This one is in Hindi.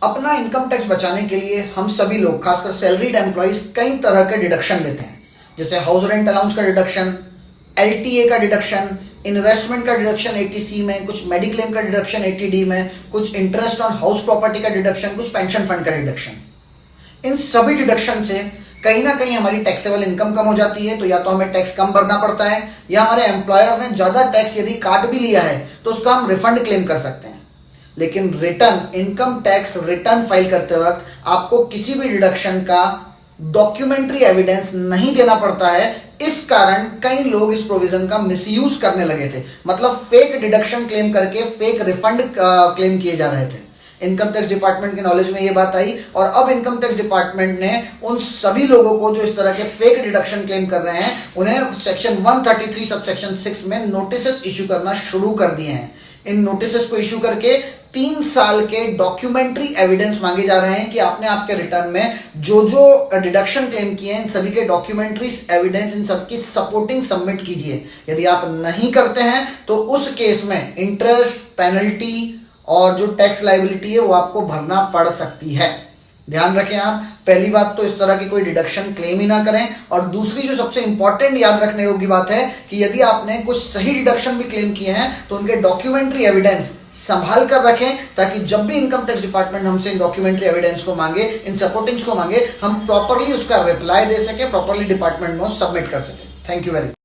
अपना इनकम टैक्स बचाने के लिए हम सभी लोग, खासकर सैलरीड एम्प्लॉइज, कई तरह के डिडक्शन लेते हैं, जैसे हाउस रेंट अलाउंस का डिडक्शन, एलटीए का डिडक्शन, इन्वेस्टमेंट का डिडक्शन 80C में, कुछ मेडिक्लेम का डिडक्शन 80D में, कुछ इंटरेस्ट ऑन हाउस प्रॉपर्टी का डिडक्शन, कुछ पेंशन फंड का डिडक्शन। इन सभी डिडक्शन से कहीं ना कहीं हमारी टैक्सेबल इनकम कम हो जाती है, तो या तो हमें टैक्स कम भरना पड़ता है, या हमारे एम्प्लॉयर ने ज्यादा टैक्स यदि काट भी लिया है तो उसका हम रिफंड क्लेम कर सकते हैं। लेकिन return, income tax return file करते वक्त आपको किसी भी डिडक्शन का डॉक्यूमेंट्री एविडेंस नहीं देना पड़ता है। इस कारण कई लोग इस प्रोविजन का मिसयूज करने लगे थे, मतलब फेक डिडक्शन क्लेम करके फेक रिफंड क्लेम किए जा रहे थे। इनकम टैक्स डिपार्टमेंट के नॉलेज में ये बात आई और अब इनकम टैक्स डिपार्टमेंट ने उन सभी लोगों को जो इस तरह के फेक डिडक्शन क्लेम कर रहे हैं, उन्हें सेक्शन 133 सब सेक्शन 6 में नोटिस इशू करना शुरू कर दिए हैं। इन नोटिस को इशू करके 3 साल के डॉक्यूमेंट्री एविडेंस मांगे जा रहे हैं कि आपने आपके रिटर्न में जो जो डिडक्शन क्लेम किए हैं, इन सभी के डॉक्यूमेंट्री एविडेंस, इन सबकी सपोर्टिंग सबमिट कीजिए। यदि आप नहीं करते हैं तो उस केस में इंटरेस्ट, पेनल्टी और जो टैक्स लायबिलिटी है वो आपको भरना पड़ सकती है। ध्यान रखें आप, पहली बात तो इस तरह की कोई डिडक्शन क्लेम ही ना करें, और दूसरी जो सबसे इंपॉर्टेंट याद रखने योग्य बात है कि यदि आपने कुछ सही डिडक्शन भी क्लेम किए हैं तो उनके डॉक्यूमेंट्री एविडेंस संभाल कर रखें, ताकि जब भी इनकम टैक्स डिपार्टमेंट हमसे इन डॉक्यूमेंट्री एविडेंस को मांगे, इन सपोर्टिंग्स को मांगे, हम प्रॉपरली उसका रिप्लाई दे सके, प्रॉपरली डिपार्टमेंट में सबमिट कर सके। Thank you very much.